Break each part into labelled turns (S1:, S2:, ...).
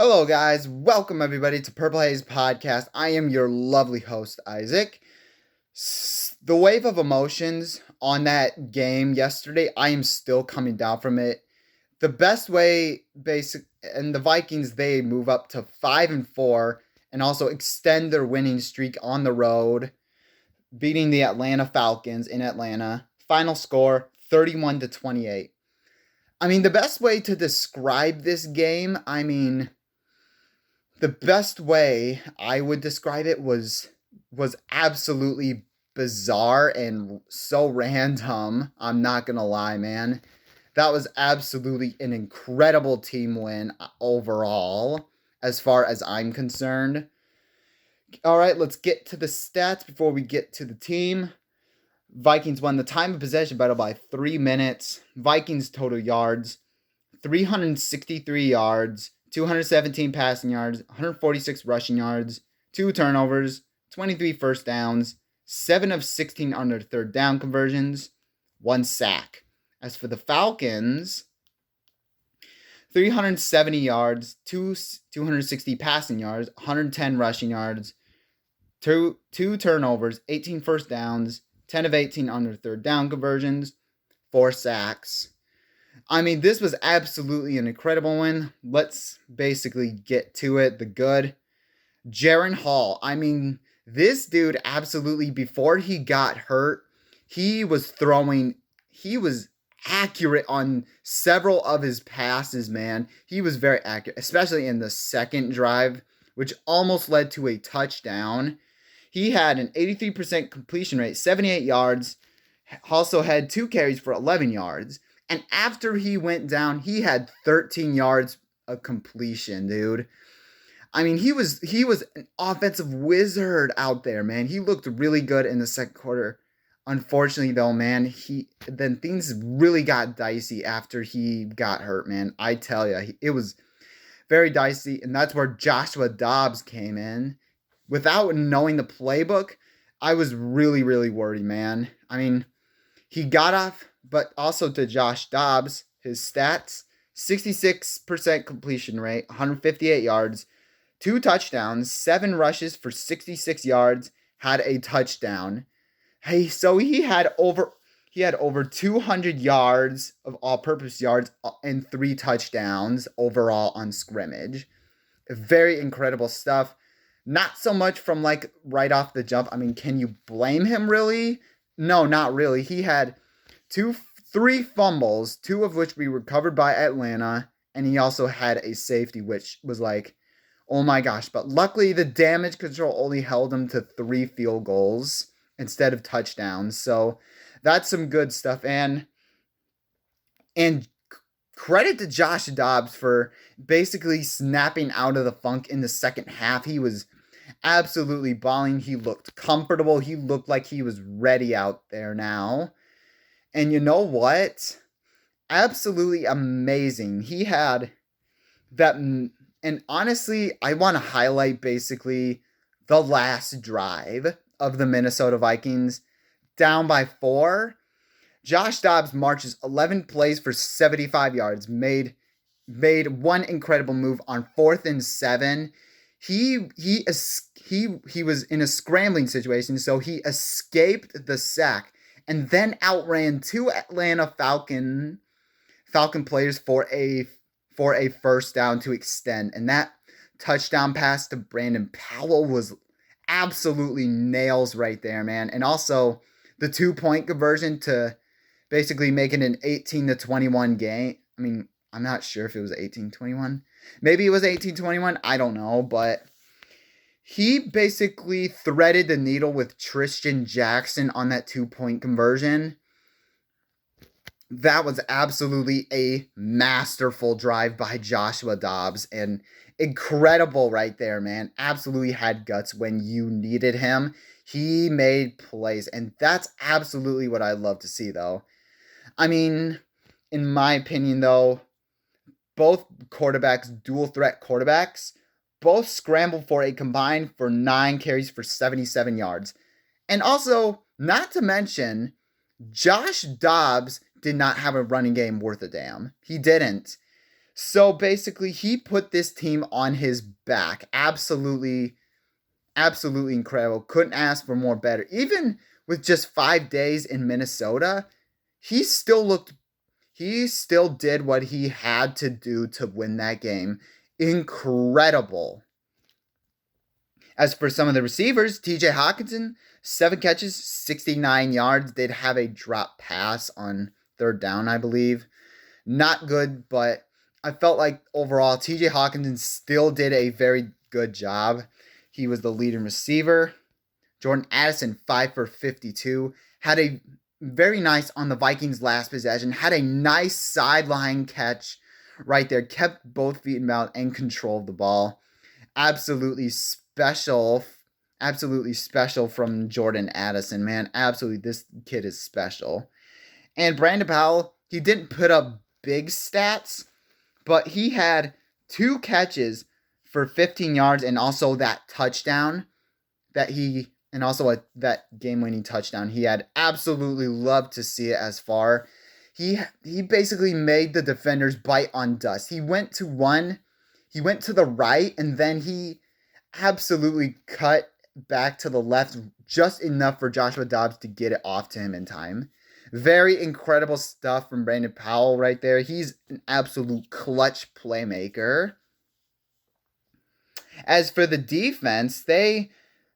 S1: Hello, guys. Welcome, everybody, to Purple Haze Podcast. I am your lovely host, Isaac. The wave of emotions on that game yesterday, I am still coming down from it. The best way, and the Vikings, they move up to 5-4 and also extend their winning streak on the road, beating the Atlanta Falcons in Atlanta. Final score 31-28. The best way to describe this game, the best way I would describe it was absolutely bizarre and so random. I'm not gonna lie, man. That was absolutely an incredible team win overall, as far as I'm concerned. All right, let's get to the stats before we get to the team. Vikings won the time of possession battle by 3 minutes. Vikings total yards 363 yards, 217 passing yards, 146 rushing yards, 2 turnovers, 23 first downs, 7 of 16 on their third down conversions, 1 sack. As for the Falcons, 370 yards, 260 passing yards, 110 rushing yards, 2 turnovers, 18 first downs, 10 of 18 on their third down conversions, 4 sacks. This was absolutely an incredible win. Let's basically get to it. The good. Jaren Hall. This dude absolutely, before he got hurt, he was accurate on several of his passes, man. He was very accurate, especially in the second drive, which almost led to a touchdown. He had an 83% completion rate, 78 yards, also had 2 carries for 11 yards. And after he went down, he had 13 yards of completion, dude. He was an offensive wizard out there, man. He looked really good in the second quarter. Unfortunately, though, man, then things really got dicey after he got hurt, man. I tell you, it was very dicey, and that's where Joshua Dobbs came in. Without knowing the playbook, I was really, really worried, man. He got off. But also to Josh Dobbs, his stats, 66% completion rate, 158 yards, 2 touchdowns, 7 rushes for 66 yards, had a touchdown. So he had over 200 yards of all-purpose yards and 3 touchdowns overall on scrimmage. Very incredible stuff. Not so much from right off the jump. Can you blame him really? No, not really. He had 3 fumbles, 2 of which we recovered by Atlanta, and he also had a safety, which was oh my gosh. But luckily, the damage control only held him to 3 field goals instead of touchdowns. So that's some good stuff. And credit to Josh Dobbs for basically snapping out of the funk in the second half. He was absolutely balling. He looked comfortable. He looked like he was ready out there now. And you know what? Absolutely amazing. He had that. And honestly, I want to highlight basically the last drive of the Minnesota Vikings. Down by 4. Josh Dobbs marches 11 plays for 75 yards. Made one incredible move on 4th and 7. He was in a scrambling situation, so he escaped the sack and then outran 2 Atlanta Falcon players for a first down to extend. And that touchdown pass to Brandon Powell was absolutely nails right there, man. And also the 2-point conversion to basically make it an 18-21 game. I'm not sure if it was 18-21. Maybe it was 18-21. I don't know, but he basically threaded the needle with Tristan Jackson on that 2-point conversion. That was absolutely a masterful drive by Joshua Dobbs, and incredible right there, man. Absolutely had guts when you needed him. He made plays, and that's absolutely what I love to see, though. In my opinion, though, both quarterbacks, dual threat quarterbacks, both scrambled for a combined for 9 carries for 77 yards. And also, not to mention, Josh Dobbs did not have a running game worth a damn. He didn't. So basically, he put this team on his back. Absolutely, absolutely incredible. Couldn't ask for more better. Even with just 5 days in Minnesota, he still looked, he still did what he had to do to win that game. Incredible. As for some of the receivers, TJ Hawkinson, 7 catches, 69 yards. They'd have a drop pass on third down, I believe. Not good, but I felt like overall TJ Hawkinson still did a very good job. He was the leading receiver. Jordan Addison, 5 for 52, had a very nice on the Vikings' last possession, had a nice sideline catch right there, kept both feet in bounds and controlled the ball. Absolutely special from Jordan Addison, man. Absolutely, this kid is special. And Brandon Powell, he didn't put up big stats, but he had 2 catches for 15 yards and also that touchdown and also that game-winning touchdown. He had absolutely loved to see it as far. He basically made the defenders bite on dust. He went to the right, and then he absolutely cut back to the left just enough for Joshua Dobbs to get it off to him in time. Very incredible stuff from Brandon Powell right there. He's an absolute clutch playmaker. As for the defense, they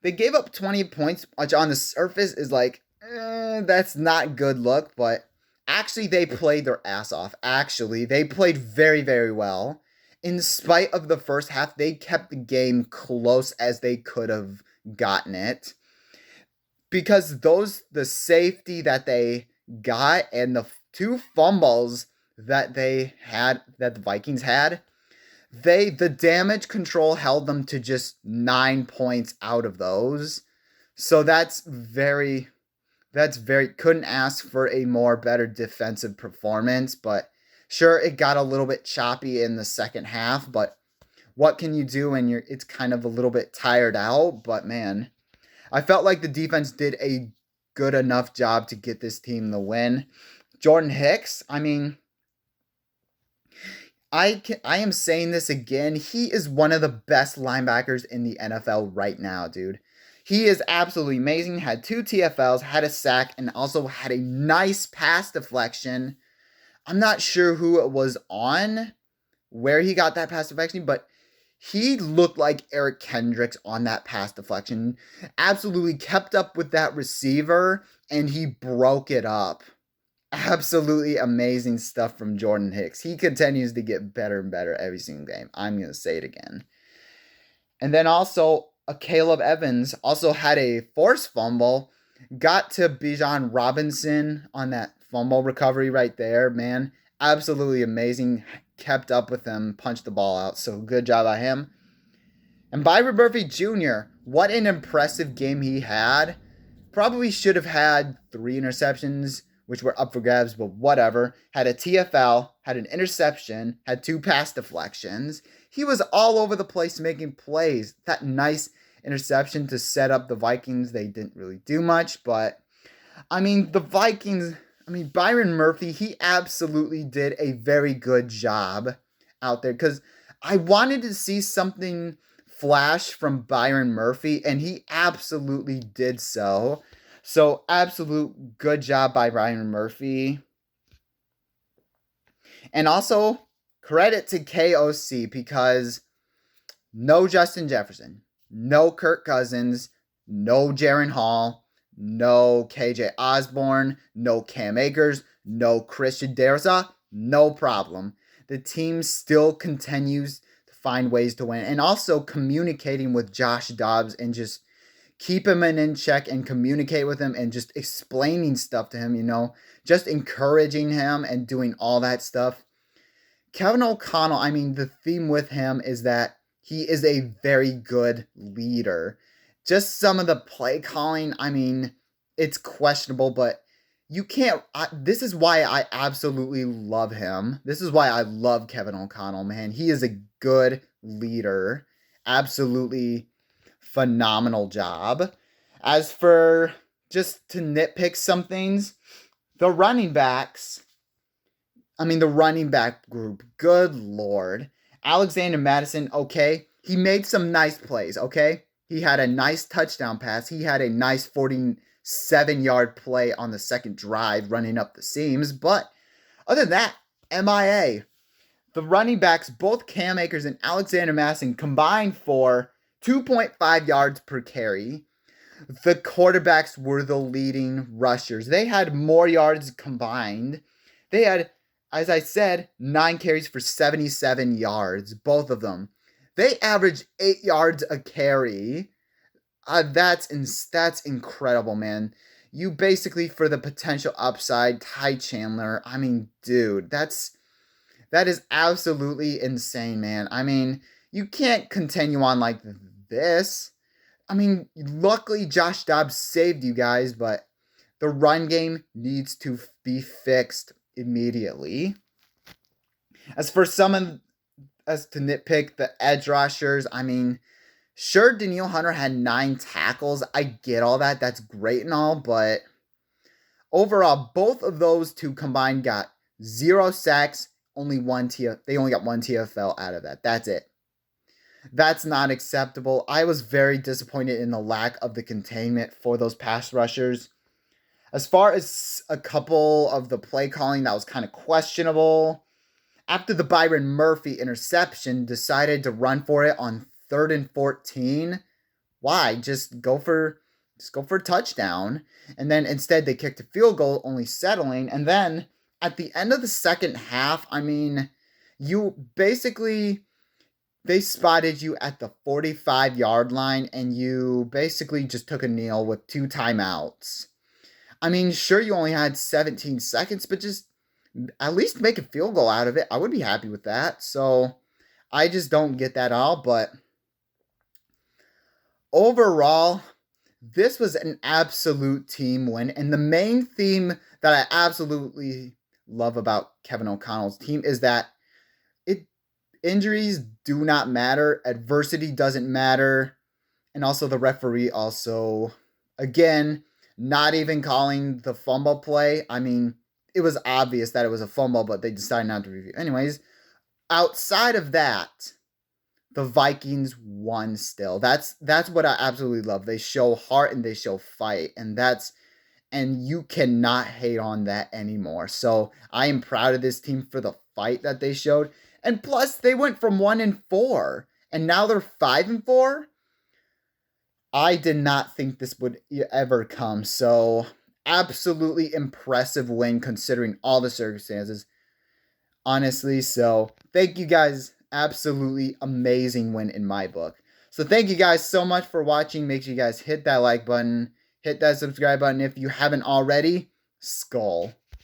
S1: gave up 20 points, which on the surface is like, that's not good look, but actually they played their ass off. Actually, they played very, very well. In spite of the first half, they kept the game close as they could have gotten it. Because the safety that they got and the 2 fumbles that the Vikings had, the damage control held them to just 9 points out of those. So that's very couldn't ask for a more better defensive performance, but sure, it got a little bit choppy in the second half, but what can you do when it's kind of a little bit tired out? But man, I felt like the defense did a good enough job to get this team the win. Jordan Hicks, I mean, I am saying this again. He is one of the best linebackers in the NFL right now, dude. He is absolutely amazing. Had 2 TFLs, had a sack, and also had a nice pass deflection. I'm not sure who it was on, where he got that pass deflection, but he looked like Eric Kendricks on that pass deflection. Absolutely kept up with that receiver, and he broke it up. Absolutely amazing stuff from Jordan Hicks. He continues to get better and better every single game. I'm going to say it again. And then also, Caleb Evans also had a forced fumble. Got to Bijan Robinson on that fumble recovery right there, man. Absolutely amazing. Kept up with him, punched the ball out. So good job by him. And Byron Murphy Jr., what an impressive game he had. Probably should have had 3 interceptions, which were up for grabs, but whatever. Had a TFL, had an interception, had 2 pass deflections. He was all over the place making plays. That nice interception to set up the Vikings, they didn't really do much, but I mean, Byron Murphy, he absolutely did a very good job out there because I wanted to see something flash from Byron Murphy, and he absolutely did so. So, absolute good job by Byron Murphy. And also, credit to KOC because no Justin Jefferson, no Kirk Cousins, no Jaren Hall, no KJ Osborne, no Cam Akers, no Christian Darrisaw, no problem. The team still continues to find ways to win. And also communicating with Josh Dobbs and just keep him in check and communicate with him and just explaining stuff to him, just encouraging him and doing all that stuff. Kevin O'Connell, the theme with him is that he is a very good leader. Just some of the play calling, it's questionable, but you can't. This is why I absolutely love him. This is why I love Kevin O'Connell, man. He is a good leader. Absolutely phenomenal job. As for just to nitpick some things, the running backs, I mean, the running back group, good lord. Alexander Madison, okay, he made some nice plays, okay? He had a nice touchdown pass. He had a nice 47-yard play on the second drive running up the seams. But other than that, MIA. The running backs, both Cam Akers and Alexander Madison, combined for 2.5 yards per carry. The quarterbacks were the leading rushers. They had more yards combined. They had, as I said, 9 carries for 77 yards, both of them. They averaged 8 yards a carry. That's incredible, man. You basically, for the potential upside, Ty Chandler. I mean, dude, that is absolutely insane, man. I mean, you can't continue on like this. I mean, luckily Josh Dobbs saved you guys, but the run game needs to be fixed immediately. As for someone as to nitpick the edge rushers, I mean, sure, Danielle Hunter had 9 tackles. I get all that. That's great and all, but overall, both of those two combined got 0 sacks, only they only got 1 TFL out of that. That's it. That's not acceptable. I was very disappointed in the lack of the containment for those pass rushers. As far as a couple of the play calling that was kind of questionable, after the Byron Murphy interception, decided to run for it on 3rd and 14. Why? Just go for a touchdown. And then instead they kicked a field goal, only settling. And then at the end of the second half, I mean, they spotted you at the 45-yard line, and you basically just took a kneel with 2 timeouts. I mean, sure, you only had 17 seconds, but just at least make a field goal out of it. I would be happy with that. So I just don't get that all. But overall, this was an absolute team win. And the main theme that I absolutely love about Kevin O'Connell's team is that injuries do not matter. Adversity doesn't matter. And also the referee also, again, not even calling the fumble play. I mean, it was obvious that it was a fumble, but they decided not to review. Anyways, outside of that, the Vikings won still. That's what I absolutely love. They show heart and they show fight. And you cannot hate on that anymore. So I am proud of this team for the fight that they showed. And plus, they went from 1-4, and now they're 5-4. I did not think this would ever come. So, absolutely impressive win considering all the circumstances. Honestly, so thank you guys. Absolutely amazing win in my book. So, thank you guys so much for watching. Make sure you guys hit that like button, hit that subscribe button if you haven't already. Skull.